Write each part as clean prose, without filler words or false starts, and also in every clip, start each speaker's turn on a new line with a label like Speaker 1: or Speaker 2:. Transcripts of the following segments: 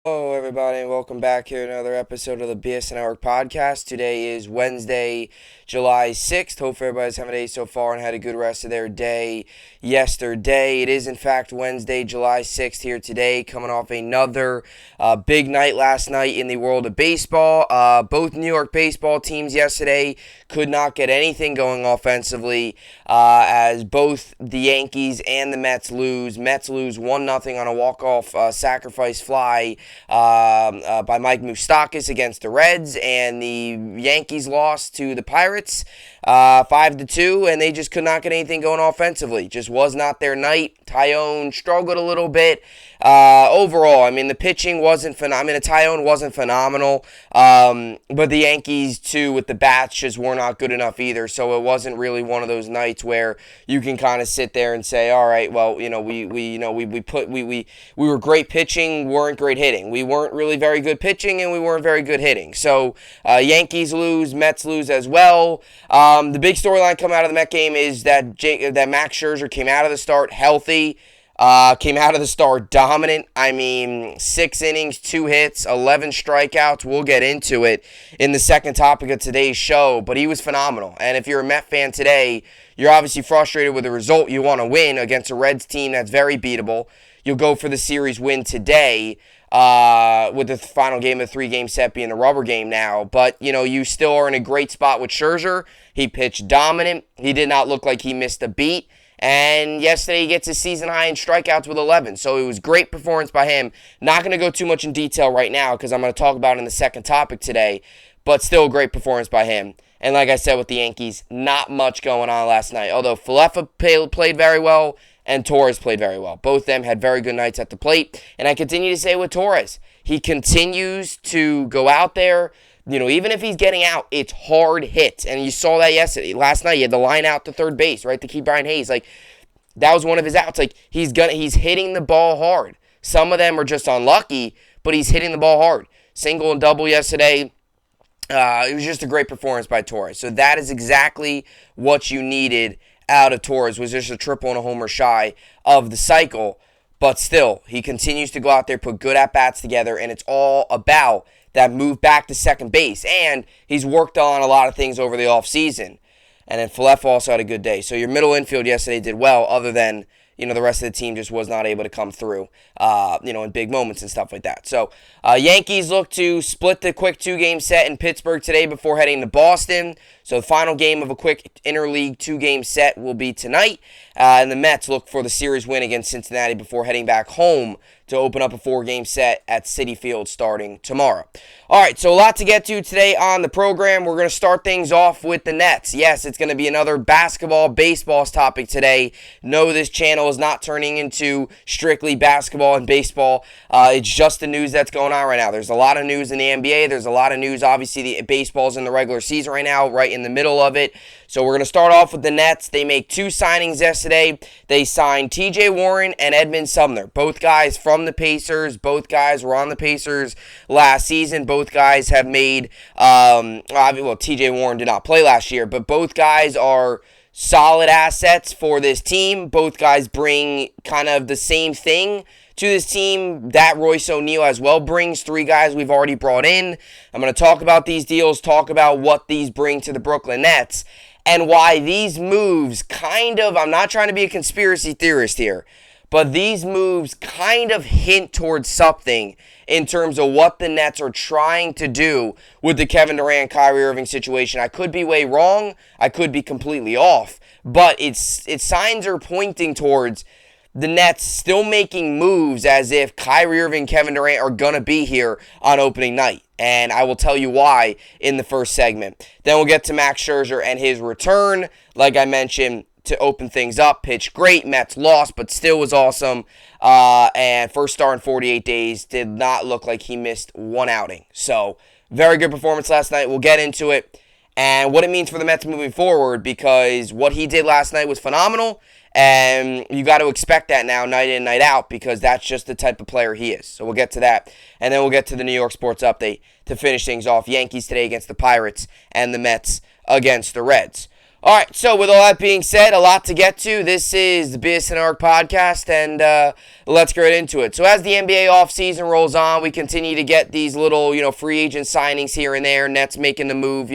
Speaker 1: Hello, everybody, and welcome back here to another episode of the BSN Network podcast. Today is Wednesday, July 6th. Hope everybody's having a day so far and had a good rest of their day yesterday. It is, in fact, Wednesday, July 6th here today, coming off another big night last night in the world of baseball. Both New York baseball teams yesterday could not get anything going offensively as both the Yankees and the Mets lose. Mets lose 1-0 on a walk-off sacrifice fly by Mike Moustakas against the Reds, and the Yankees lost to the Pirates 5-2, and they just could not get anything going offensively. Just was not their night. Tyone struggled a little bit. Overall, the pitching wasn't phenomenal. Tyone wasn't phenomenal, but the Yankees, too, with the bats, just were not good enough either, so it wasn't really one of those nights where you can kind of sit there and say, all right, well, we were great pitching, weren't great hitting. We weren't really very good pitching, and we weren't very good hitting. So, Yankees lose, Mets lose as well. The big storyline coming out of the Met game is that Max Scherzer came out of the start healthy. Came out of the start dominant. 6 innings, 2 hits, 11 strikeouts. We'll get into it in the second topic of today's show, but he was phenomenal. And if you're a Met fan today, you're obviously frustrated with the result. You want to win against a Reds team that's very beatable. You'll go for the series win today, with the final game of the 3-game set being the rubber game now. But, you still are in a great spot with Scherzer. He pitched dominant. He did not look like he missed a beat. And yesterday he gets his season high in strikeouts with 11. So it was great performance by him. Not going to go too much in detail right now because I'm going to talk about it in the second topic today. But still a great performance by him. And like I said with the Yankees, not much going on last night. Although Falefa played very well and Torres played very well. Both of them had very good nights at the plate. And I continue to say with Torres, he continues to go out there. Even if he's getting out, it's hard hits. And you saw that yesterday. Last night, he had the line out to third base, right, to keep Brian Hayes. That was one of his outs. He's hitting the ball hard. Some of them are just unlucky, but he's hitting the ball hard. Single and double yesterday. It was just a great performance by Torres. So that is exactly what you needed out of Torres, was just a triple and a homer shy of the cycle. But still, he continues to go out there, put good at-bats together, and it's all about that move back to second base. And he's worked on a lot of things over the offseason. And then Falefa also had a good day. So your middle infield yesterday did well, other than, the rest of the team just was not able to come through, in big moments and stuff like that. So Yankees look to split the quick 2-game set in Pittsburgh today before heading to Boston. So the final game of a quick interleague 2-game set will be tonight. And the Mets look for the series win against Cincinnati before heading back home to open up a 4-game set at Citi Field starting tomorrow. All right, so a lot to get to today on the program. We're going to start things off with the Nets. Yes, it's going to be another basketball, baseball topic today. No, this channel is not turning into strictly basketball and baseball. It's just the news that's going on right now. There's a lot of news in the NBA. There's a lot of news, obviously, the baseball's in the regular season right now, right in the middle of it. So we're going to start off with the Nets. They make 2 signings yesterday. They signed TJ Warren and Edmond Sumner. Both guys from the Pacers. Both guys were on the Pacers last season. Both guys have made, TJ Warren did not play last year, but both guys are solid assets for this team. Both guys bring kind of the same thing to this team that Royce O'Neal as well brings. 3 guys we've already brought in. I'm going to talk about these deals, talk about what these bring to the Brooklyn Nets, and why these moves I'm not trying to be a conspiracy theorist here, but these moves kind of hint towards something in terms of what the Nets are trying to do with the Kevin Durant, Kyrie Irving situation. I could be way wrong. I could be completely off. But its signs are pointing towards the Nets still making moves as if Kyrie Irving and Kevin Durant are going to be here on opening night. And I will tell you why in the first segment. Then we'll get to Max Scherzer and his return. Like I mentioned, to open things up, pitched great. Mets lost, but still was awesome. And first start in 48 days. Did not look like he missed one outing. So, very good performance last night. We'll get into it. And what it means for the Mets moving forward, because what he did last night was phenomenal. And you got to expect that now, night in, night out, because that's just the type of player he is. So we'll get to that. And then we'll get to the New York sports update to finish things off. Yankees today against the Pirates and the Mets against the Reds. All right, so with all that being said, a lot to get to. This is the BSN podcast, and let's get right into it. So as the NBA offseason rolls on, we continue to get these little, free agent signings here and there. Nets making the move,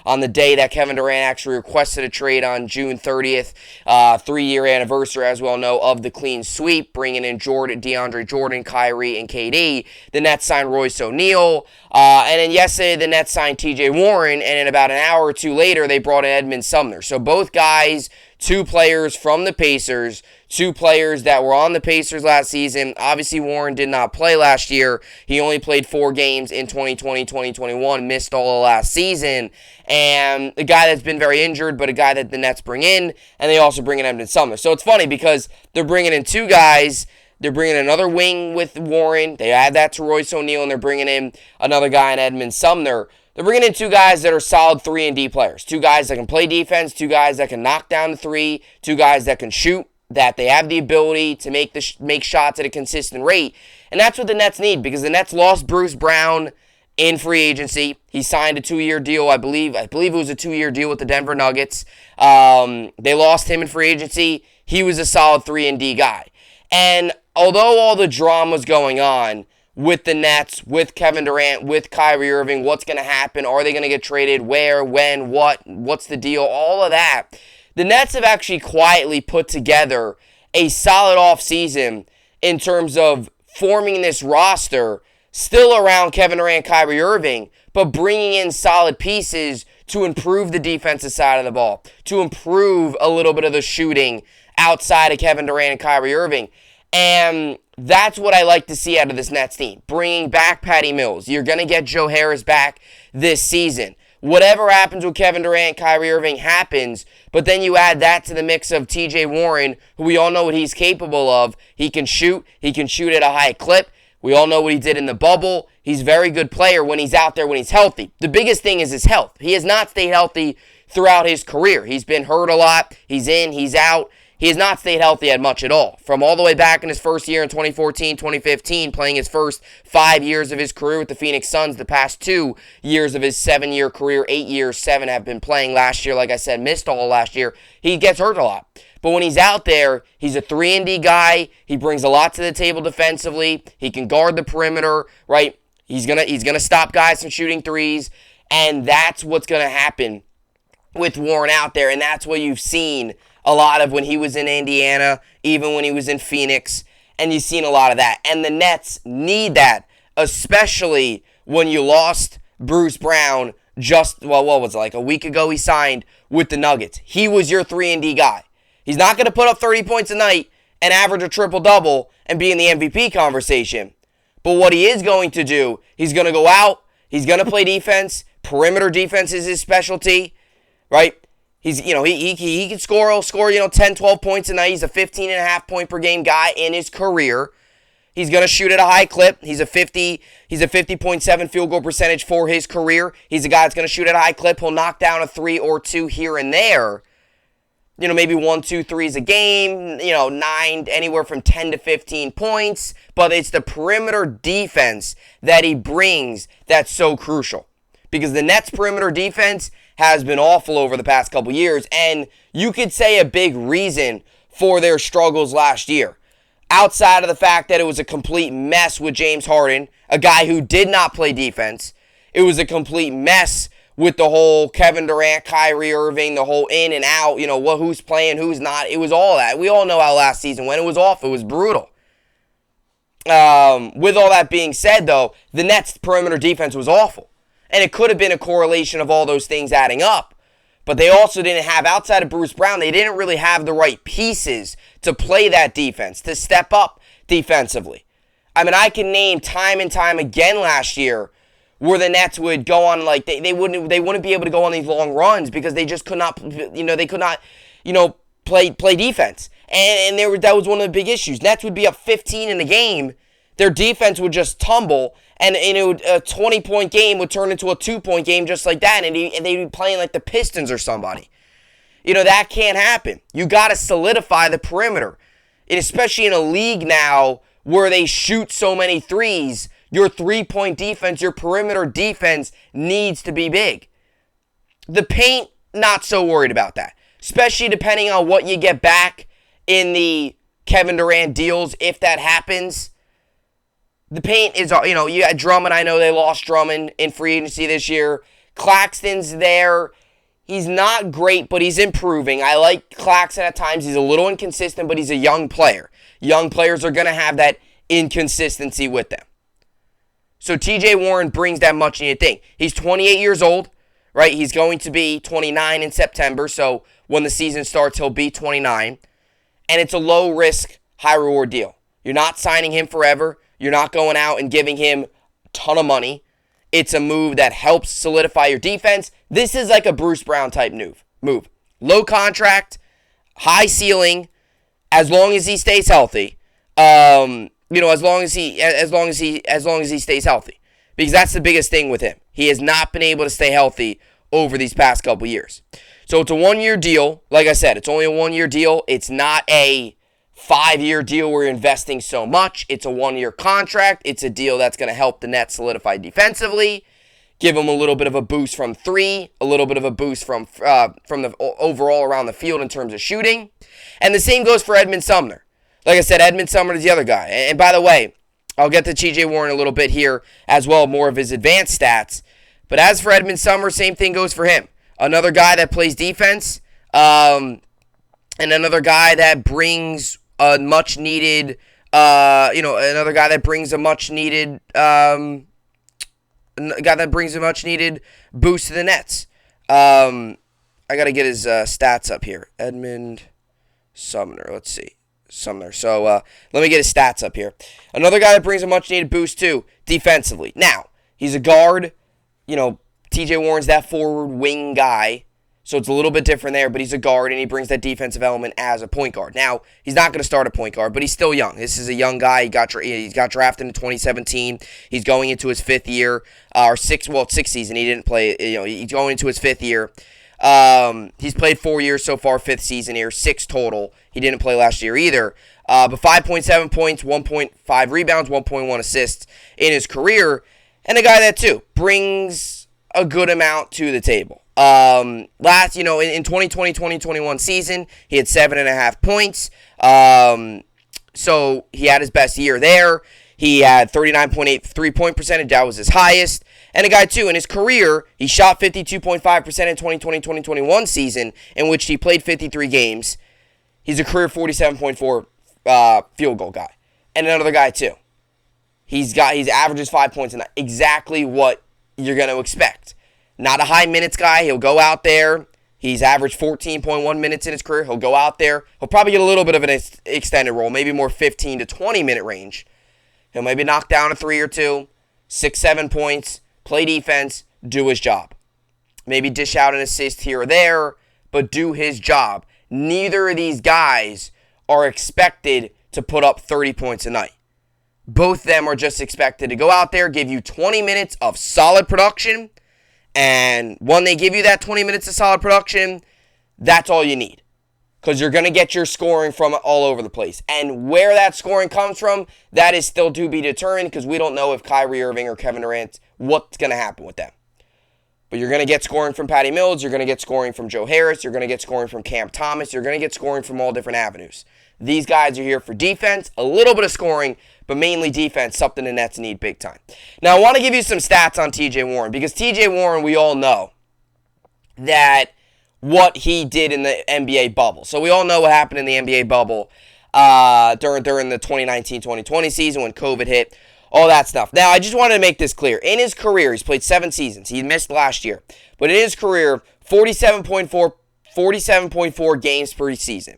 Speaker 1: on the day that Kevin Durant actually requested a trade on June 30th, 3-year anniversary, as we all know, of the clean sweep, bringing in DeAndre Jordan, Kyrie, and KD. The Nets signed Royce O'Neal. And then yesterday, the Nets signed TJ Warren, and then about an hour or two later, they brought in Edmond Sumner. So both guys, two players from the Pacers, two players that were on the Pacers last season. Obviously, Warren did not play last year. He only played 4 games in 2020, 2021, missed all of last season. And a guy that's been very injured, but a guy that the Nets bring in, and they also bring in Edmond Sumner. So it's funny because they're bringing in two guys. They're bringing another wing with Warren. They add that to Royce O'Neal, and they're bringing in another guy in Edmond Sumner. They're bringing in two guys that are solid 3-and-D players. Two guys that can play defense, two guys that can knock down the three, two guys that can shoot, that they have the ability to make shots at a consistent rate. And that's what the Nets need, because the Nets lost Bruce Brown in free agency. He signed a 2-year deal, I believe it was a 2-year deal with the Denver Nuggets. They lost him in free agency. He was a solid 3-and-D guy. And although all the drama's going on with the Nets, with Kevin Durant, with Kyrie Irving, what's going to happen? Are they going to get traded? Where? When? What's the deal? All of that. The Nets have actually quietly put together a solid offseason in terms of forming this roster, still around Kevin Durant, Kyrie Irving, but bringing in solid pieces to improve the defensive side of the ball, to improve a little bit of the shooting outside of Kevin Durant and Kyrie Irving. And that's what I like to see out of this Nets team. Bringing back Patty Mills. You're going to get Joe Harris back this season. Whatever happens with Kevin Durant, Kyrie Irving happens, but then you add that to the mix of TJ Warren, who we all know what he's capable of. He can shoot at a high clip. We all know what he did in the bubble. He's a very good player when he's out there, when he's healthy. The biggest thing is his health. He has not stayed healthy throughout his career. He's been hurt a lot. He's in, he's out. He has not stayed healthy at much at all. From all the way back in his first year in 2014, 2015, playing his first 5 years of his career with the Phoenix Suns, the past 2 years of his 7-year career, 8 years, 7 have been playing last year. Like I said, missed all last year. He gets hurt a lot. But when he's out there, he's a 3-and-D guy. He brings a lot to the table defensively. He can guard the perimeter, right? He's gonna stop guys from shooting threes. And that's what's going to happen with Warren out there. And that's what you've seen a lot of when he was in Indiana, even when he was in Phoenix, and you've seen a lot of that. And the Nets need that, especially when you lost Bruce Brown what was it, like a week ago he signed with the Nuggets. He was your 3-and-D guy. He's not going to put up 30 points a night and average a triple-double and be in the MVP conversation. But what he is going to do, he's going to go out, he's going to play defense, perimeter defense is his specialty, right? He's, he can score, he'll score, 10, 12 points a night. He's a 15.5 point per game guy in his career. He's going to shoot at a high clip. He's a 50.7 field goal percentage for his career. He's a guy that's going to shoot at a high clip. He'll knock down a 3 or 2 here and there. Maybe 1, 2 threes a game, 9, anywhere from 10 to 15 points. But it's the perimeter defense that he brings that's so crucial. Because the Nets' perimeter defense has been awful over the past couple years, and you could say a big reason for their struggles last year. Outside of the fact that it was a complete mess with James Harden, a guy who did not play defense, it was a complete mess with the whole Kevin Durant, Kyrie Irving, the whole in and out, who's playing, who's not. It was all that. We all know how last season went. It was awful. It was brutal. With all that being said, though, the Nets' perimeter defense was awful. And it could have been a correlation of all those things adding up. But they also didn't have, outside of Bruce Brown, they didn't really have the right pieces to play that defense, to step up defensively. I mean, I can name time and time again last year where the Nets would go on, like, they wouldn't be able to go on these long runs because they just could not, they could not, play defense. And that was one of the big issues. Nets would be up 15 in a game. Their defense would just tumble. And a 20-point game would turn into a 2-point game just like that. And they'd be playing like the Pistons or somebody. That can't happen. You got to solidify the perimeter. And especially in a league now where they shoot so many threes, your 3-point defense, your perimeter defense needs to be big. The paint not so worried about that, especially depending on what you get back in the Kevin Durant deals if that happens. The paint is, you had Drummond. I know they lost Drummond in free agency this year. Claxton's there. He's not great, but he's improving. I like Claxton at times. He's a little inconsistent, but he's a young player. Young players are going to have that inconsistency with them. So TJ Warren brings that much needed thing. He's 28 years old, right? He's going to be 29 in September, so when the season starts, he'll be 29. And it's a low-risk, high-reward deal. You're not signing him forever. You're not going out and giving him a ton of money. It's a move that helps solidify your defense. This is like a Bruce Brown type move. Low contract, high ceiling, as long as he stays healthy. As long as he stays healthy. Because that's the biggest thing with him. He has not been able to stay healthy over these past couple years. So it's a 1-year deal. Like I said, it's only a 1-year deal. It's not a 5-year deal where you're investing so much. It's a 1-year contract. It's a deal that's going to help the Nets solidify defensively, give them a little bit of a boost from 3, a little bit of a boost from the overall around the field in terms of shooting. And the same goes for Edmond Sumner. Like I said, Edmond Sumner is the other guy. And by the way, I'll get to TJ Warren a little bit here as well, more of his advanced stats. But as for Edmond Sumner, same thing goes for him. Another guy that plays defense, and another guy that brings a much needed, another guy that brings a much needed, boost to the Nets. I gotta get his stats up here. Edmond Sumner. Let's see. Sumner. So let me get his stats up here. Another guy that brings a much needed boost too defensively. Now he's a guard. TJ Warren's that forward wing guy. So it's a little bit different there, but he's a guard, and he brings that defensive element as a point guard. Now, he's not going to start a point guard, but he's still young. This is a young guy. He got drafted in 2017. He's going into his 5th year, sixth season. He didn't play, he's going into his 5th year. He's played 4 years so far, 5th season here, 6 total. He didn't play last year either. But 5.7 points, 1.5 rebounds, 1.1 assists in his career. And a guy that, too, brings a good amount to the table. In 2020-2021 season, he had 7.5 points. So he had his best year there. He had 39.8 3-point percentage. That was his highest. And a guy, too, in his career, he shot 52.5% in 2020-2021 season, in which he played 53 games. He's a career 47.4 field goal guy. And another guy, too. He averages 5 points a night. Exactly what you're going to expect. Not a high minutes guy. He'll go out there. He's averaged 14.1 minutes in his career. He'll go out there. He'll probably get a little bit of an extended role, maybe more 15 to 20 minute range. He'll maybe knock down a 3 or 2, 6, 7 points, play defense, do his job. Maybe dish out an assist here or there, but do his job. Neither of these guys are expected to put up 30 points a night. Both of them are just expected to go out there, give you 20 minutes of solid production. And when they give you that 20 minutes of solid production, that's all you need. Because you're going to get your scoring from all over the place. And where that scoring comes from, that is still to be determined, because we don't know if Kyrie Irving or Kevin Durant, what's going to happen with them. But you're going to get scoring from Patty Mills. You're going to get scoring from Joe Harris. You're going to get scoring from Cam Thomas. You're going to get scoring from all different avenues. These guys are here for defense, a little bit of scoring, but mainly defense, something the Nets need big time. Now, I want to give you some stats on TJ Warren, because TJ Warren, we all know that what he did in the NBA bubble. So we all know what happened in the NBA bubble during the 2019-2020 season when COVID hit, all that stuff. Now, I just wanted to make this clear. In his career, he's played 7 seasons. He missed last year. But in his career, 47.4 games per season.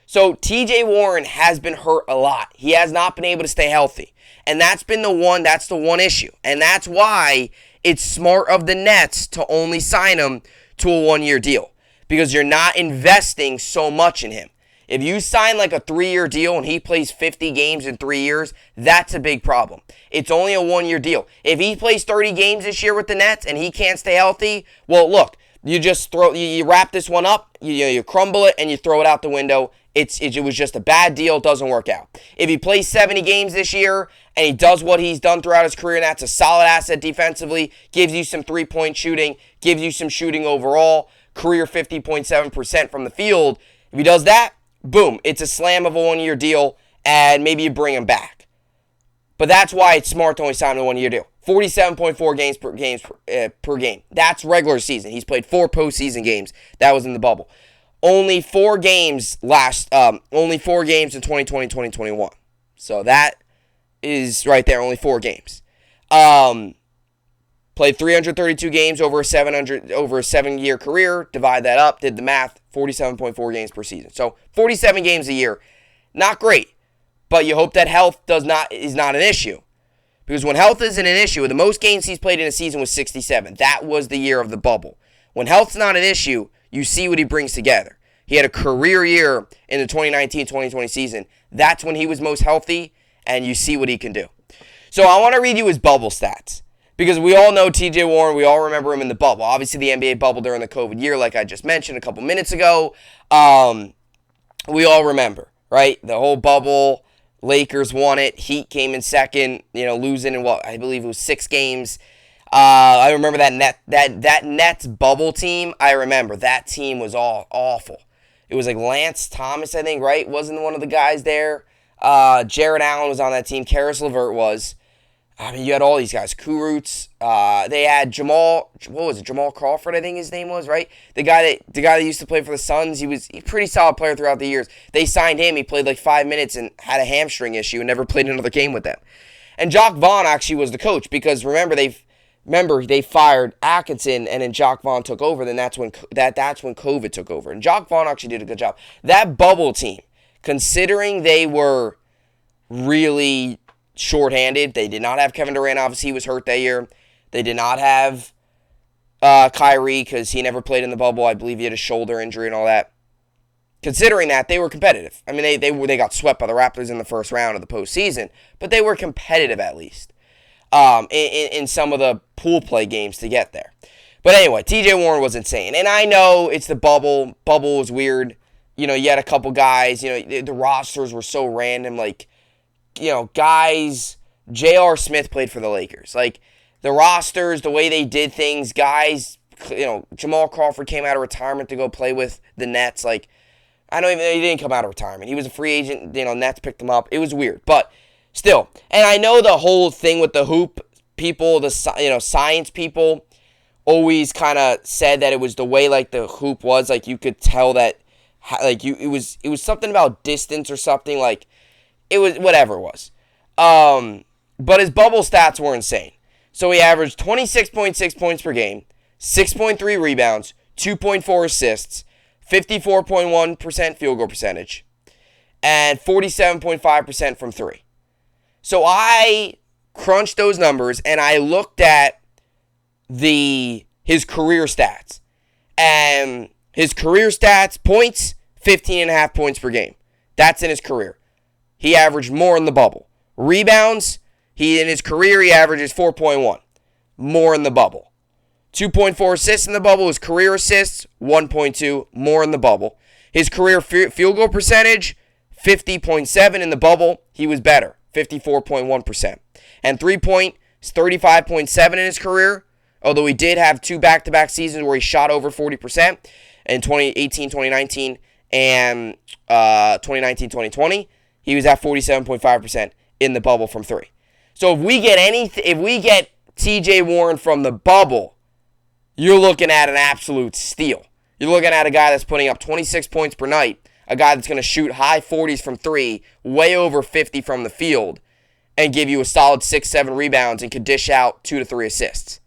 Speaker 1: So TJ Warren has been hurt a lot. He has not been able to stay healthy. And that's the one issue. And that's why it's smart of the Nets to only sign him to a 1-year deal. Because you're not investing so much in him. If you sign like a 3-year deal and he plays 50 games in 3 years, that's a big problem. It's only a 1-year deal. If he plays 30 games this year with the Nets and he can't stay healthy, well, look, you wrap this one up, you crumble it, and you throw it out the window. It was just a bad deal. It doesn't work out. If he plays 70 games this year and he does what he's done throughout his career, and that's a solid asset defensively, gives you some 3-point shooting, gives you some shooting overall, career 50.7% from the field. If he does that, boom, it's a slam of a one-year deal, and maybe you bring him back. But that's why it's smart to only sign him a one-year deal. 47.4 games per game. That's regular season. He's played 4 postseason games. That was in the bubble. Only 4 games in 2020, 2021. So that is right there, only 4 games. Played 332 games over a 7-year career. Divide that up, did the math, 47.4 games per season. So 47 games a year. Not great, but you hope that health is not an issue. Because when health isn't an issue, the most games he's played in a season was 67. That was the year of the bubble. When health's not an issue, you see what he brings together. He had a career year in the 2019-2020 season. That's when he was most healthy, and you see what he can do. So I want to read you his bubble stats. Because we all know TJ Warren, we all remember him in the bubble. Obviously, the NBA bubble during the COVID year, like I just mentioned a couple minutes ago. We all remember, right? The whole bubble, Lakers won it. Heat came in second, losing in I believe it was 6 games. I remember that Nets bubble team. I remember that team was all awful. It was like Lance Thomas, I think, right? Wasn't one of the guys there. Jared Allen was on that team. Karis LeVert was. I mean, you had all these guys. Kurucs. They had Jamal Crawford, I think his name was, right? The guy that used to play for the Suns. He was a pretty solid player throughout the years. They signed him. He played like 5 minutes and had a hamstring issue and never played another game with them. And Jacque Vaughn actually was the coach because remember they fired Atkinson and then Jacque Vaughn took over. Then that's when COVID took over. And Jacque Vaughn actually did a good job. That bubble team, considering they were really shorthanded. They did not have Kevin Durant. Obviously, he was hurt that year. They did not have Kyrie because he never played in the bubble. I believe he had a shoulder injury and all that. Considering that, they were competitive. I mean, they got swept by the Raptors in the first round of the postseason, but they were competitive at least in some of the pool play games to get there. But anyway, TJ Warren was insane. And I know it's the bubble. Bubble was weird. You had a couple guys. The rosters were so random. Guys, J.R. Smith played for the Lakers. The rosters, the way they did things, guys, Jamal Crawford came out of retirement to go play with the Nets. I don't even, he didn't come out of retirement. He was a free agent. Nets picked him up. It was weird, but still. And I know the whole thing with the hoop people, the science people, always kind of said that it was the way the hoop was. You could tell that, it was something about distance or something. It was whatever it was. But his bubble stats were insane. So he averaged 26.6 points per game, 6.3 rebounds, 2.4 assists, 54.1% field goal percentage, and 47.5% from 3. So I crunched those numbers and I looked at his career stats. And his career stats, points, 15.5 points per game. That's in his career. He averaged more in the bubble. Rebounds, in his career, he averages 4.1. More in the bubble. 2.4 assists in the bubble. His career assists, 1.2. More in the bubble. His career field goal percentage, 50.7 in the bubble. He was better, 54.1%. And 3-point, 35.7 in his career. Although he did have 2 back-to-back seasons where he shot over 40% in 2018, 2019, and 2019-2020. He was at 47.5% in the bubble from 3. So if we get TJ Warren from the bubble, you're looking at an absolute steal. You're looking at a guy that's putting up 26 points per night, a guy that's going to shoot high 40s from 3, way over 50 from the field, and give you a solid 6-7 rebounds and could dish out 2 to 3 assists.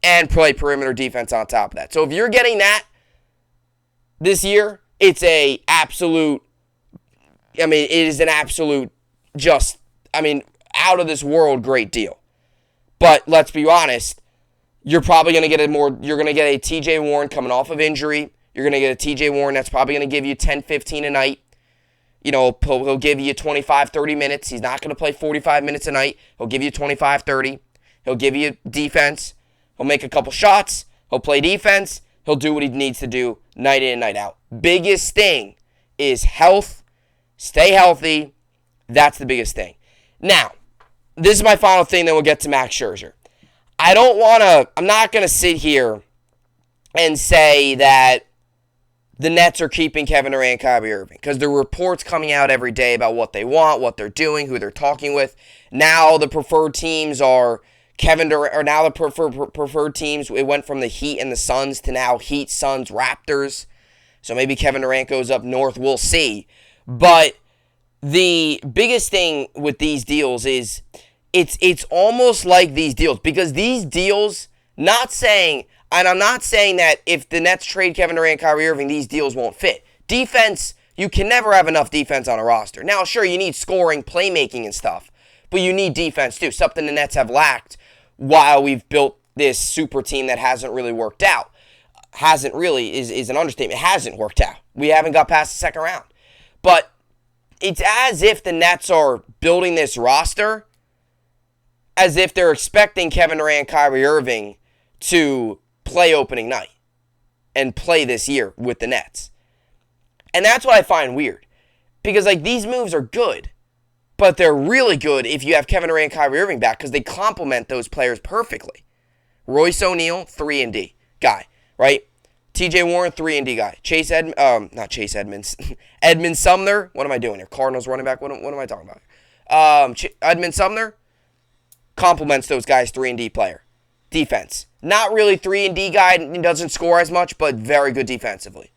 Speaker 1: And play perimeter defense on top of that. So if you're getting that this year, it's it is an absolute out of this world great deal. But let's be honest, you're probably going to get you're going to get a TJ Warren coming off of injury. You're going to get a TJ Warren that's probably going to give you 10-15 a night. He'll give you 25-30 minutes. He's not going to play 45 minutes a night. He'll give you 25-30. He'll give you defense. He'll make a couple shots. He'll play defense. He'll do what he needs to do night in and night out. Biggest thing is health. Stay healthy. That's the biggest thing. Now, this is my final thing, then we'll get to Max Scherzer. I'm not going to sit here and say that the Nets are keeping Kevin Durant and Kyrie Irving, because there are reports coming out every day about what they want, what they're doing, who they're talking with. Now the preferred teams are Kevin Durant, or now the preferred teams, it went from the Heat and the Suns to now Heat, Suns, Raptors. So maybe Kevin Durant goes up north, we'll see. But the biggest thing with these deals is it's almost like these deals, because these deals, not saying, and I'm not saying that if the Nets trade Kevin Durant and Kyrie Irving, these deals won't fit. Defense, you can never have enough defense on a roster. Now, sure, you need scoring, playmaking, and stuff, but you need defense too, something the Nets have lacked while we've built this super team that hasn't really worked out. Hasn't really is an understatement. It hasn't worked out. We haven't got past the second round. But it's as if the Nets are building this roster as if they're expecting Kevin Durant and Kyrie Irving to play opening night and play this year with the Nets. And that's what I find weird. Because these moves are good, but they're really good if you have Kevin Durant and Kyrie Irving back, because they complement those players perfectly. Royce O'Neal, 3-and-D guy, right? TJ Warren, 3-and-D guy. Edmond Sumner. What am I doing here? Cardinals running back. What am I talking about? Edmond Sumner complements those guys, 3-and-D player. Defense. Not really 3-and-D guy, doesn't score as much, but very good defensively.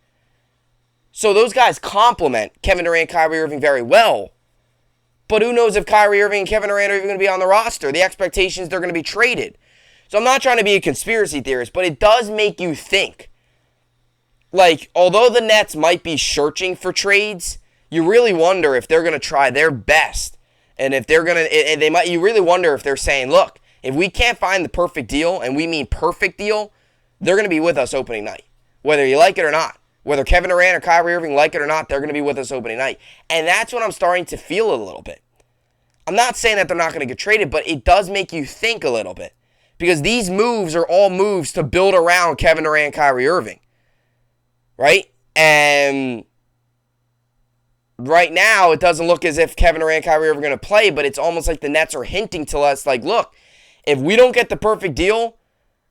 Speaker 1: So those guys complement Kevin Durant and Kyrie Irving very well. But who knows if Kyrie Irving and Kevin Durant are even going to be on the roster. The expectation is they're going to be traded. So I'm not trying to be a conspiracy theorist, but it does make you think. Although the Nets might be searching for trades, you really wonder if they're going to try their best. And if they're going to, you really wonder if they're saying, look, if we can't find the perfect deal, and we mean perfect deal, they're going to be with us opening night. Whether you like it or not. Whether Kevin Durant or Kyrie Irving like it or not, they're going to be with us opening night. And that's what I'm starting to feel a little bit. I'm not saying that they're not going to get traded, but it does make you think a little bit. Because these moves are all moves to build around Kevin Durant and Kyrie Irving. Right? And right now, it doesn't look as if Kevin Durant and Kyrie Irving are going to play, but it's almost like the Nets are hinting to us, look, if we don't get the perfect deal,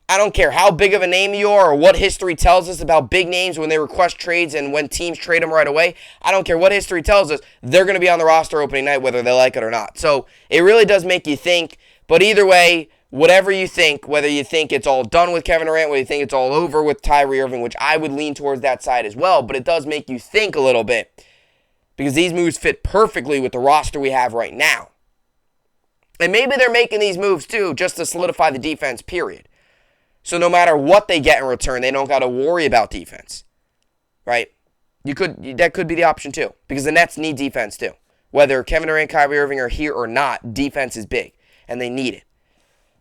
Speaker 1: I don't care how big of a name you are or what history tells us about big names when they request trades and when teams trade them right away. I don't care what history tells us. They're going to be on the roster opening night whether they like it or not. So it really does make you think. But either way, whatever you think, whether you think it's all done with Kevin Durant, whether you think it's all over with Kyrie Irving, which I would lean towards that side as well, but it does make you think a little bit because these moves fit perfectly with the roster we have right now. And maybe they're making these moves too just to solidify the defense, period. So no matter what they get in return, they don't got to worry about defense, right? That could be the option too, because the Nets need defense too. Whether Kevin Durant and Kyrie Irving are here or not, defense is big, and they need it.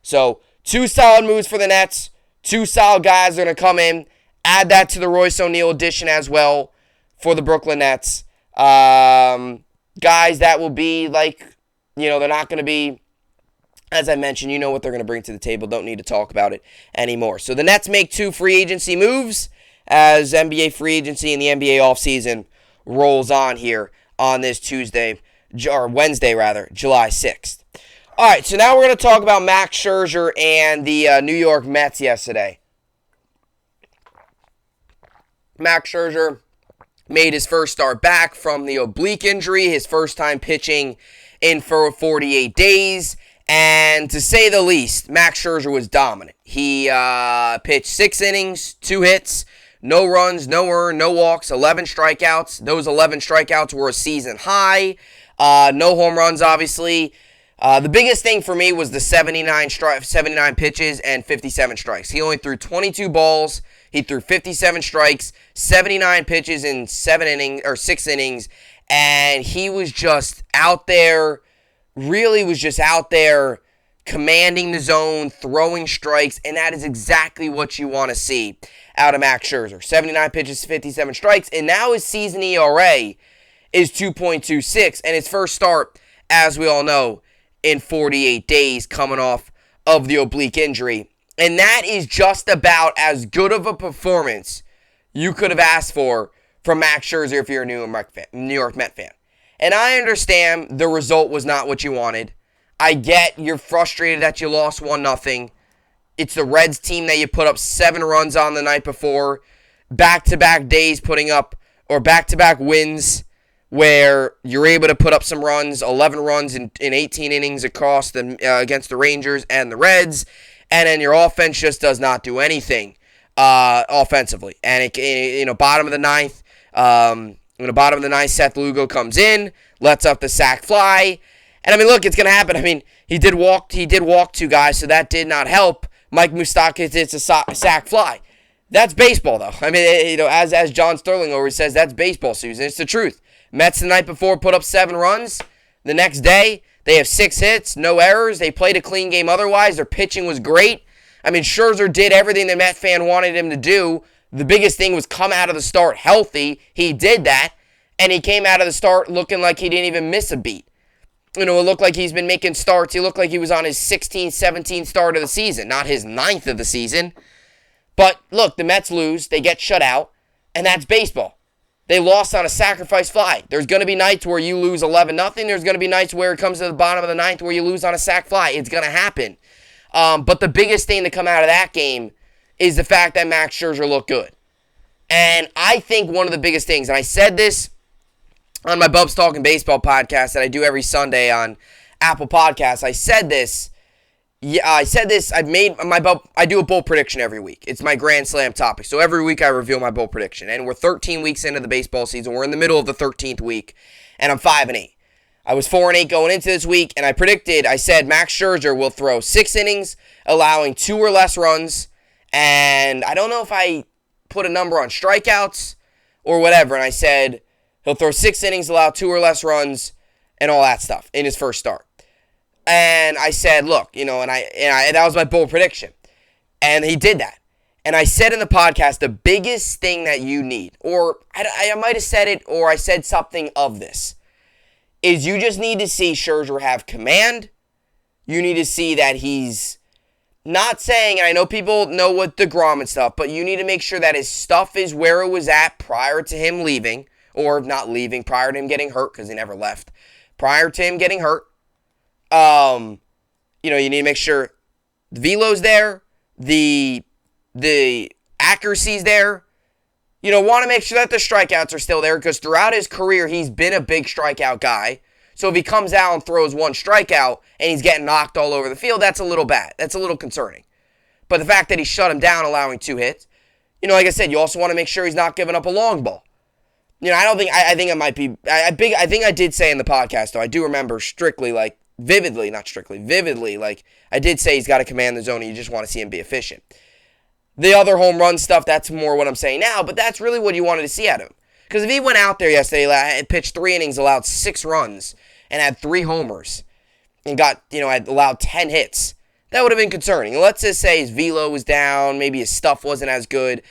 Speaker 1: So 2 solid moves for the Nets. 2 solid guys are going to come in. Add that to the Royce O'Neal addition as well for the Brooklyn Nets. Guys that will be they're not going to be, as I mentioned, you know what they're going to bring to the table. Don't need to talk about it anymore. So the Nets make 2 free agency moves as NBA free agency and the NBA offseason rolls on here on this Wednesday, July 6th. All right, so now we're going to talk about Max Scherzer and the New York Mets yesterday. Max Scherzer made his first start back from the oblique injury, his first time pitching in for 48 days. And to say the least, Max Scherzer was dominant. He pitched 6 innings, 2 hits, no runs, no earned, no walks, 11 strikeouts. Those 11 strikeouts were a season high. No home runs, obviously. The biggest thing for me was the 79 pitches and 57 strikes. He only threw 22 balls. He threw 57 strikes, 79 pitches in 6 innings, and he was just out there. Really was just out there commanding the zone, throwing strikes, and that is exactly what you want to see out of Max Scherzer. 79 pitches, 57 strikes, and now his season ERA is 2.26, and his first start, as we all know, in 48 days coming off of the oblique injury. And that is just about as good of a performance you could have asked for from Max Scherzer if you're a New York Met fan. And I understand the result was not what you wanted. I get you're frustrated that you lost 1-0. it's the Reds team that you put up 7 runs on the night before, back-to-back days putting up, or back-to-back wins where you're able to put up some runs, 11 runs in 18 innings across against the Rangers and the Reds, and then your offense just does not do anything offensively. And bottom of the ninth, Seth Lugo comes in, lets up the sac fly, and I mean, look, it's gonna happen. I mean, he did walk 2 guys, so that did not help. Mike Moustakas hits a sac fly. That's baseball, though. I mean, as John Sterling always says, that's baseball, Susan. It's the truth. Mets the night before put up 7 runs. The next day, they have 6 hits, no errors. They played a clean game otherwise. Their pitching was great. I mean, Scherzer did everything the Met fan wanted him to do. The biggest thing was come out of the start healthy. He did that, and he came out of the start looking like he didn't even miss a beat. It looked like he's been making starts. He looked like he was on his 16th, 17th start of the season, not his 9th of the season. But, look, the Mets lose. They get shut out, and that's baseball. They lost on a sacrifice fly. There's going to be nights where you lose 11-0. There's going to be nights where it comes to the bottom of the ninth where you lose on a sac fly. It's going to happen. But the biggest thing to come out of that game is the fact that Max Scherzer looked good. And I think one of the biggest things, and I said this on my Bubs Talking Baseball podcast that I do every Sunday on Apple Podcasts. I said this. I do a bold prediction every week. It's my Grand Slam topic. So every week I reveal my bold prediction. And we're 13 weeks into the baseball season. We're in the middle of the 13th week. And I'm 5-8. I was 4-8 going into this week. And I said Max Scherzer will throw 6 innings, allowing 2 or less runs. And I don't know if I put a number on strikeouts or whatever. And I said he'll throw 6 innings, allow 2 or less runs, and all that stuff in his first start. And I said, look, and that was my bold prediction. And he did that. And I said in the podcast, the biggest thing that you need, or I might have said it, or I said something of this, is you just need to see Scherzer have command. You need to see that he's not saying, and I know people know what DeGrom and stuff, but you need to make sure that his stuff is where it was at prior to him leaving, or not leaving, prior to him getting hurt, because he never left. Prior to him getting hurt. You need to make sure the velo's there, the accuracy's there. Want to make sure that the strikeouts are still there, because throughout his career, he's been a big strikeout guy. So if he comes out and throws 1 strikeout and he's getting knocked all over the field, that's a little bad. That's a little concerning. But the fact that he shut him down, allowing 2 hits, like I said, you also want to make sure he's not giving up a long ball. I think it might be, I think I did say in the podcast, though, I do remember vividly, I did say he's got to command the zone and you just want to see him be efficient. The other home run stuff, that's more what I'm saying now, but that's really what you wanted to see out of him. Because if he went out there yesterday and pitched 3 innings, allowed 6 runs, and had 3 homers, and had allowed 10 hits, that would have been concerning. Let's just say his velo was down, maybe his stuff wasn't as good.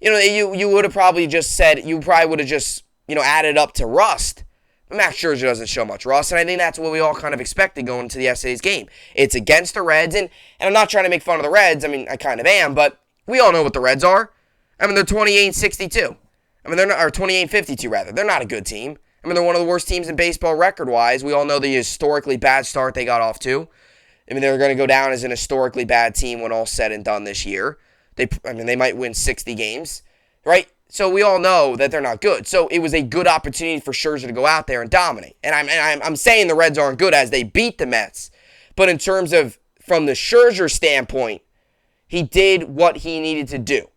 Speaker 1: You would have probably just said, added up to rust. But Max Scherzer doesn't show much rust, and I think that's what we all kind of expected going into yesterday's game. It's against the Reds, and I'm not trying to make fun of the Reds. I mean, I kind of am, but we all know what the Reds are. I mean, they're 28-62. I mean, they're not, or 28-52 rather. They're not a good team. I mean, they're one of the worst teams in baseball record-wise. We all know the historically bad start they got off to. I mean, they're going to go down as an historically bad team when all's said and done this year. They might win 60 games, right? So we all know that they're not good. So it was a good opportunity for Scherzer to go out there and dominate. And I'm saying the Reds aren't good as they beat the Mets. But in terms of, from the Scherzer standpoint, he did what he needed to do.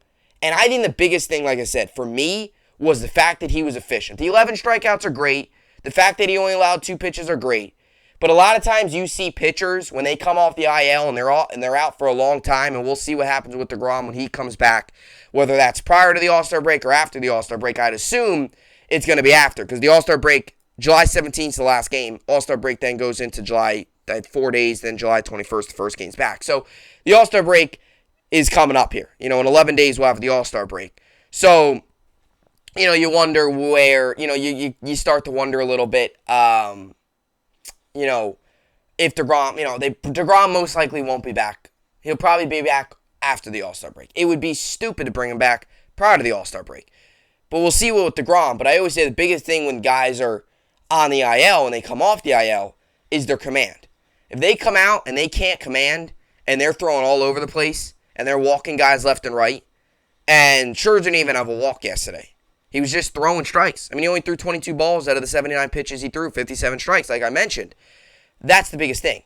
Speaker 1: And I think the biggest thing, like I said, for me, was the fact that he was efficient. The 11 strikeouts are great. The fact that he only allowed 2 pitches are great. But a lot of times you see pitchers, when they come off the IL and they're out for a long time, and we'll see what happens with DeGrom when he comes back, whether that's prior to the All-Star break or after the All-Star break. I'd assume it's going to be after, because the All-Star break, July 17th is the last game. All-Star break then goes into July, 4 days, then July 21st, the first game's back. So the All-Star break is coming up here. In 11 days we'll have the All-Star break. So, you wonder where, you start to wonder a little bit, if DeGrom, DeGrom most likely won't be back. He'll probably be back after the All-Star break. It would be stupid to bring him back prior to the All-Star break. But we'll see with DeGrom. But I always say the biggest thing when guys are on the IL and they come off the IL is their command. If they come out and they can't command and they're throwing all over the place, and they're walking guys left and right. And Scherzer didn't even have a walk yesterday. He was just throwing strikes. I mean, he only threw 22 balls out of the 79 pitches he threw, 57 strikes, like I mentioned. That's the biggest thing.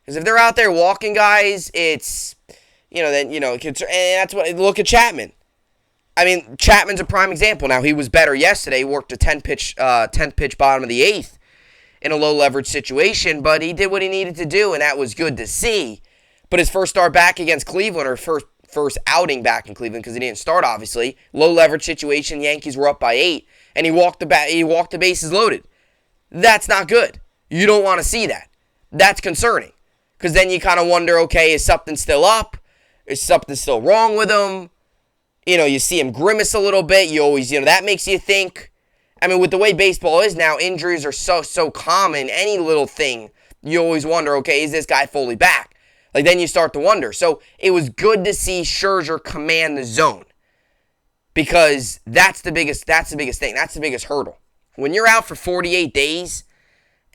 Speaker 1: Because if they're out there walking guys, it's, and that's what, look at Chapman. I mean, Chapman's a prime example. Now, he was better yesterday. He worked a 10th pitch bottom of the 8th in a low-leverage situation, but he did what he needed to do, and that was good to see. But his first start back against Cleveland, or first outing back in Cleveland, because he didn't start, obviously, low-leverage situation, Yankees were up by 8, and he walked the bases loaded. That's not good. You don't want to see that. That's concerning. Because then you kind of wonder, okay, is something still up? Is something still wrong with him? You see him grimace a little bit. You always, that makes you think. I mean, with the way baseball is now, injuries are so common. Any little thing, you always wonder, okay, is this guy fully back? Like, then you start to wonder. So, it was good to see Scherzer command the zone. Because that's the biggest thing. That's the biggest hurdle. When you're out for 48 days,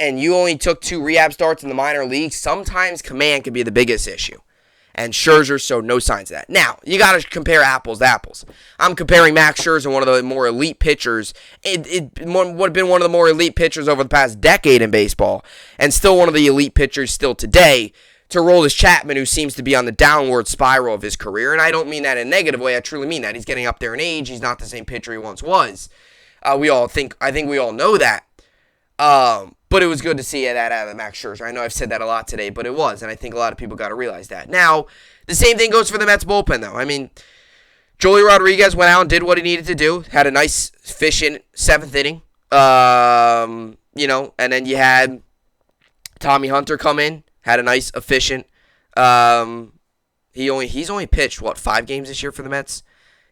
Speaker 1: and you only took 2 rehab starts in the minor leagues, sometimes command could be the biggest issue. And Scherzer showed no signs of that. Now, you got to compare apples to apples. I'm comparing Max Scherzer, one of the more elite pitchers. It would have been one of the more elite pitchers over the past decade in baseball, and still one of the elite pitchers still today, to Aroldis Chapman, who seems to be on the downward spiral of his career. And I don't mean that in a negative way. I truly mean that. He's getting up there in age. He's not the same pitcher he once was. I think we all know that. But it was good to see that out of Max Scherzer. I know I've said that a lot today, but it was, and I think a lot of people got to realize that. Now, the same thing goes for the Mets bullpen, though. I mean, Joely Rodriguez went out and did what he needed to do. Had a nice, efficient 7th inning. And then you had Tommy Hunter come in, had a nice, efficient. He's only pitched 5 games this year for the Mets.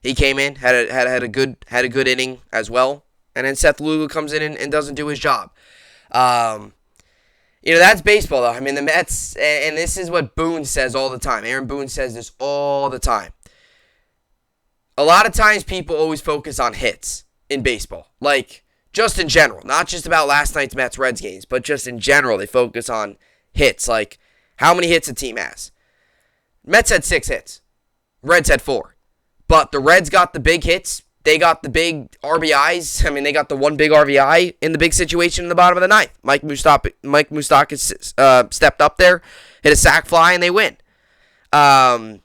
Speaker 1: He came in, had a good inning as well, and then Seth Lugo comes in and doesn't do his job. That's baseball, though. I mean, the Mets, and this is what Boone says all the time. Aaron Boone says this all the time. A lot of times people always focus on hits in baseball. Like, just in general. Not just about last night's Mets-Reds games, but just in general, they focus on hits. Like, how many hits a team has. Mets had 6 hits. Reds had 4. But the Reds got the big hits. They got the big RBIs. I mean, they got the one big RBI in the big situation in the bottom of the 9th. Mike Moustakas stepped up there, hit a sac fly, and they win. And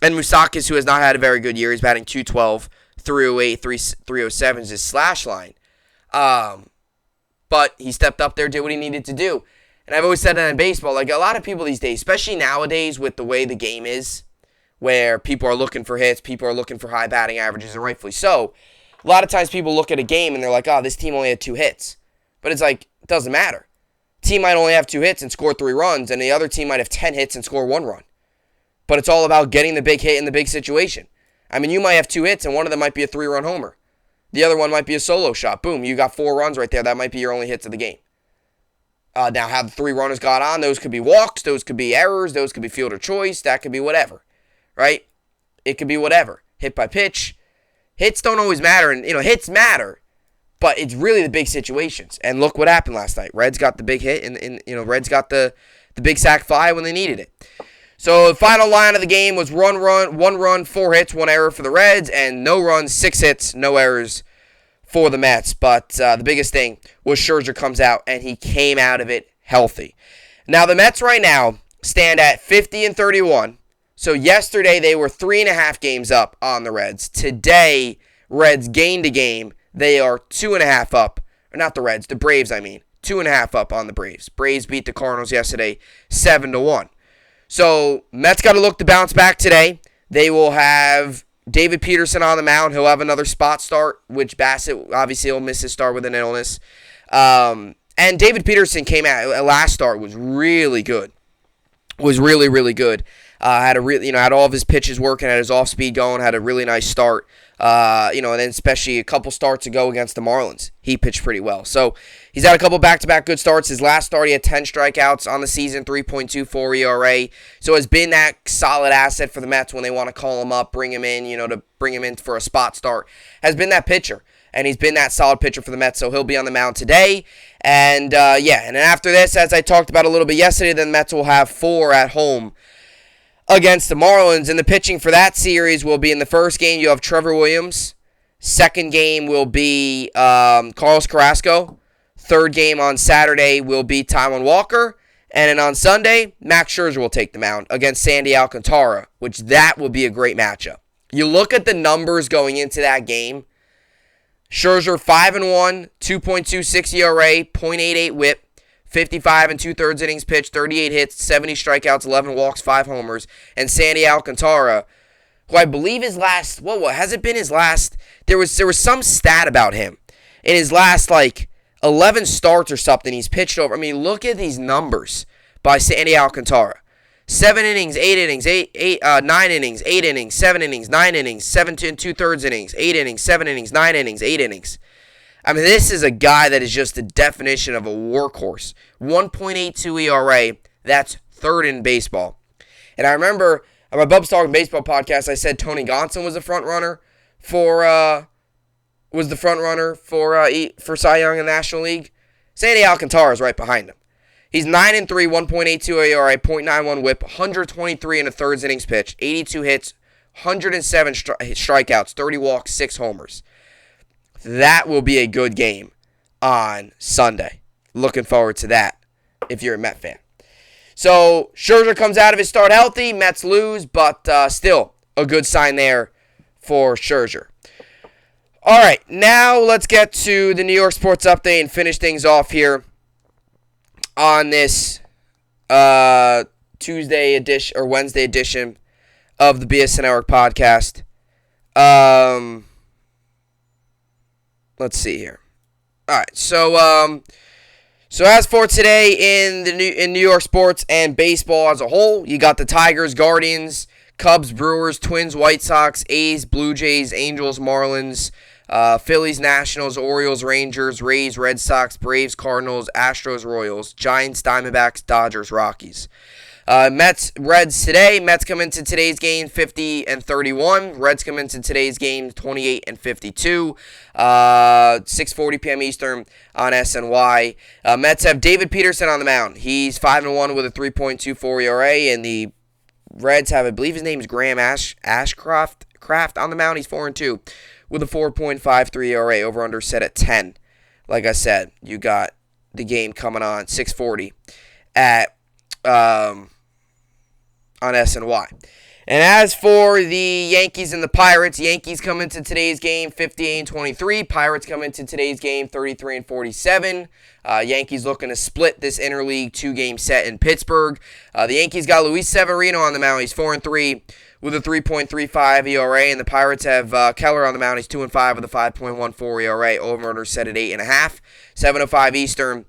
Speaker 1: Moustakas, who has not had a very good year, he's batting .212, 308, 307 is his slash line. But he stepped up there, did what he needed to do. And I've always said that in baseball, like a lot of people these days, especially nowadays with the way the game is, where people are looking for hits, people are looking for high batting averages, and rightfully so. A lot of times people look at a game and they're like, oh, this team only had 2 hits. But it's like, it doesn't matter. Team might only have 2 hits and score 3 runs, and the other team might have 10 hits and score 1 run. But it's all about getting the big hit in the big situation. I mean, you might have 2 hits, and one of them might be a 3-run homer. The other one might be a solo shot. Boom, you got 4 runs right there. That might be your only hits of the game. Now, how the 3 runners got on, those could be walks, those could be errors, those could be fielder choice, that could be whatever. Right? It could be whatever. Hit by pitch. Hits don't always matter, and hits matter, but it's really the big situations. And look what happened last night. Reds got the big hit, and Reds got the big sac fly when they needed it. So the final line of the game was 1 run, 4 hits, 1 error for the Reds, and no runs, 6 hits, no errors for the Mets. But the biggest thing was Scherzer comes out, and he came out of it healthy. Now the Mets right now stand at 50-31. So yesterday they were 3.5 games up on the Reds. Today, Reds gained a game. They are 2.5 up. Or not the Reds, the Braves, I mean. 2.5 up on the Braves. Braves beat the Cardinals yesterday 7-1. So Mets got to look to bounce back today. They will have David Peterson on the mound. He'll have another spot start, which Bassett obviously will miss his start with an illness. And David Peterson came out. Last start was really good. Was really, really good. Had all of his pitches working, had his off speed going, had a really nice start. And then especially a couple starts ago against the Marlins, he pitched pretty well. So he's had a couple back-to-back good starts. His last start, he had 10 strikeouts on the season, 3.24 ERA. So has been that solid asset for the Mets when they want to call him up, bring him in, to bring him in for a spot start. Has been that pitcher, and he's been that solid pitcher for the Mets. So he'll be on the mound today. And and then after this, as I talked about a little bit yesterday, then the Mets will have 4 at home. against the Marlins. And the pitching for that series will be in the first game, you have Trevor Williams. Second game will be Carlos Carrasco. Third game on Saturday will be Taijuan Walker. And then on Sunday, Max Scherzer will take the mound against Sandy Alcantara, which that will be a great matchup. You look at the numbers going into that game. Scherzer 5-1, 2.26 ERA, .88 WHIP, 55 and 2/3 innings pitched, 38 hits, 70 strikeouts, 11 walks, 5 homers. And Sandy Alcantara, who I believe his last, what has it been his last? There was some stat about him. In his last 11 starts or something, he's pitched over. I mean, look at these numbers by Sandy Alcantara. 7 innings, 8 innings, 9 innings, 8 innings, 7 innings, 9 innings, 7 and 2/3 innings, 8 innings, 7 innings, 9 innings, 8 innings. I mean, this is a guy that is just the definition of a workhorse. 1.82 ERA, that's third in baseball. And I remember on my Bub's Talking Baseball podcast, I said Tony Gonsolin was the front runner for Cy Young in the National League. Sandy Alcantara is right behind him. He's 9-3, 1.82 ERA, .91 WHIP, 123 and 1/3 innings pitched, 82 hits, 107 strikeouts, 30 walks, 6 homers. That will be a good game on Sunday. Looking forward to that if you're a Met fan. So Scherzer comes out of his start healthy. Mets lose, but still a good sign there for Scherzer. All right, now let's get to the New York Sports Update and finish things off here on this Tuesday edition or Wednesday edition of the BSN Network podcast. Let's see here. All right, so as for today in New York sports and baseball as a whole, you got the Tigers, Guardians, Cubs, Brewers, Twins, White Sox, A's, Blue Jays, Angels, Marlins, Phillies, Nationals, Orioles, Rangers, Rays, Red Sox, Braves, Cardinals, Astros, Royals, Giants, Diamondbacks, Dodgers, Rockies. Mets, Reds today. Mets come into today's game 50 and 31. Reds come into today's game 28 and 52. 6:40 p.m. Eastern on SNY. Mets have David Peterson on the mound. He's 5-1 with a 3.24 ERA, and the Reds have, I believe his name is Graham Ashcraft on the mound. He's 4-2 with a 4.53 ERA. Over under set at 10. Like I said, you got the game coming on 6:40 at on SNY. And as for the Yankees and the Pirates, Yankees come into today's game 58 and 23. Pirates come into today's game 33 and 47. Yankees looking to split this interleague 2-game set in Pittsburgh. The Yankees got Luis Severino on the mound. He's 4-3 with a 3.35 ERA, and the Pirates have Keller on the mound. He's 2-5 with a 5.14 ERA. Over under set at 8.5. 7:05 Eastern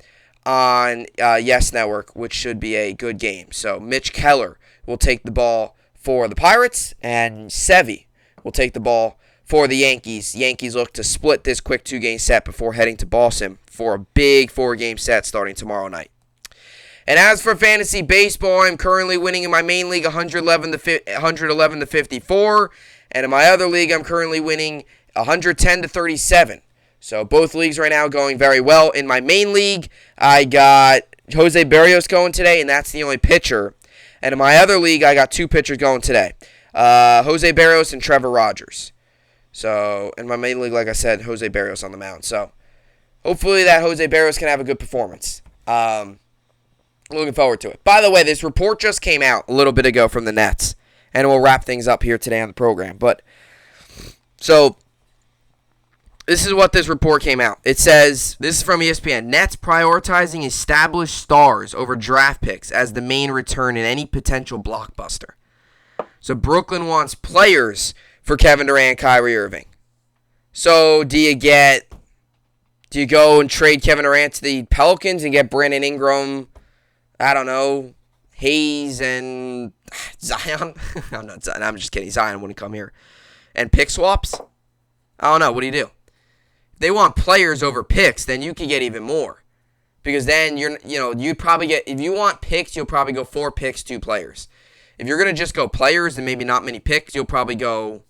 Speaker 1: on Yes Network, which should be a good game. So Mitch Keller will take the ball for the Pirates, and Sevy will take the ball for the Yankees. Yankees look to split this quick 2-game set before heading to Boston for a big 4-game set starting tomorrow night. And as for fantasy baseball, I'm currently winning in my main league 111 to 54, and in my other league, I'm currently winning 110 to 37. So both leagues right now going very well. In my main league, I got Jose Berrios going today, and that's the only pitcher. And in my other league, I got 2 pitchers going today. Jose Berrios and Trevor Rogers. So in my main league, like I said, Jose Berrios on the mound. So hopefully that Jose Berrios can have a good performance. Looking forward to it. By the way, this report just came out a little bit ago from the Nets. And we'll wrap things up here today on the program. So this is what this report came out. It says, this is from ESPN, Nets prioritizing established stars over draft picks as the main return in any potential blockbuster. So Brooklyn wants players for Kevin Durant and Kyrie Irving. So do you go and trade Kevin Durant to the Pelicans and get Brandon Ingram, I don't know, Hayes and Zion? I'm just kidding. Zion wouldn't come here. And pick swaps? I don't know. What do you do? They want players over picks, then you can get even more. Because then you'd probably get, if you want picks, you'll probably go 4 picks, 2 players. If you're going to just go players and maybe not many picks, you'll probably go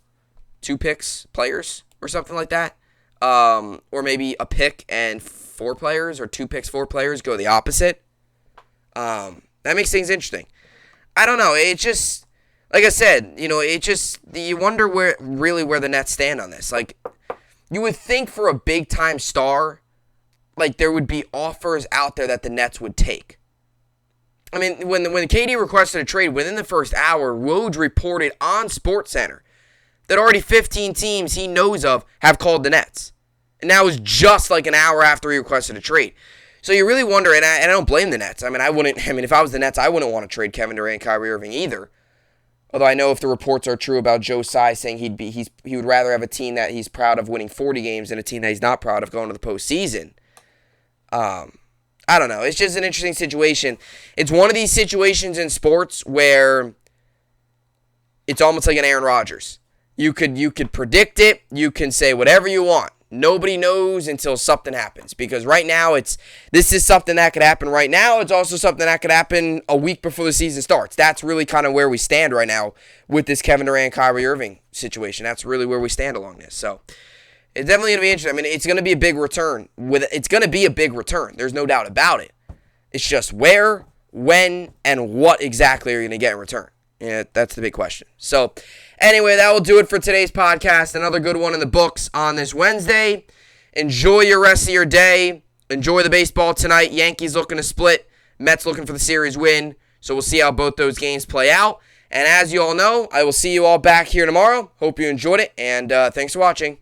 Speaker 1: 2 picks, players, or something like that. Or maybe a pick and 4 players, or 2 picks, 4 players, go the opposite. That makes things interesting. I don't know. It just, like I said, you wonder where the Nets stand on this. Like, you would think for a big-time star, like, there would be offers out there that the Nets would take. I mean, when KD requested a trade, within the first hour, Woj reported on SportsCenter that already 15 teams he knows of have called the Nets. And that was just like an hour after he requested a trade. So you really wonder, and I don't blame the Nets. I mean, if I was the Nets, I wouldn't want to trade Kevin Durant and Kyrie Irving either. Although I know if the reports are true about Joe Tsai saying he would rather have a team that he's proud of winning 40 games than a team that he's not proud of going to the postseason. I don't know. It's just an interesting situation. It's one of these situations in sports where it's almost like an Aaron Rodgers. You could predict it. You can say whatever you want. Nobody knows until something happens. Because right now, this is something that could happen right now. It's also something that could happen a week before the season starts. That's really kind of where we stand right now with this Kevin Durant, Kyrie Irving situation. That's really where we stand along this. So it's definitely going to be interesting. I mean, it's going to be a big return. It's going to be a big return. There's no doubt about it. It's just where, when, and what exactly are you going to get in return? Yeah, that's the big question. So, anyway, that will do it for today's podcast. Another good one in the books on this Wednesday. Enjoy your rest of your day. Enjoy the baseball tonight. Yankees looking to split. Mets looking for the series win. So we'll see how both those games play out. And as you all know, I will see you all back here tomorrow. Hope you enjoyed it, and thanks for watching.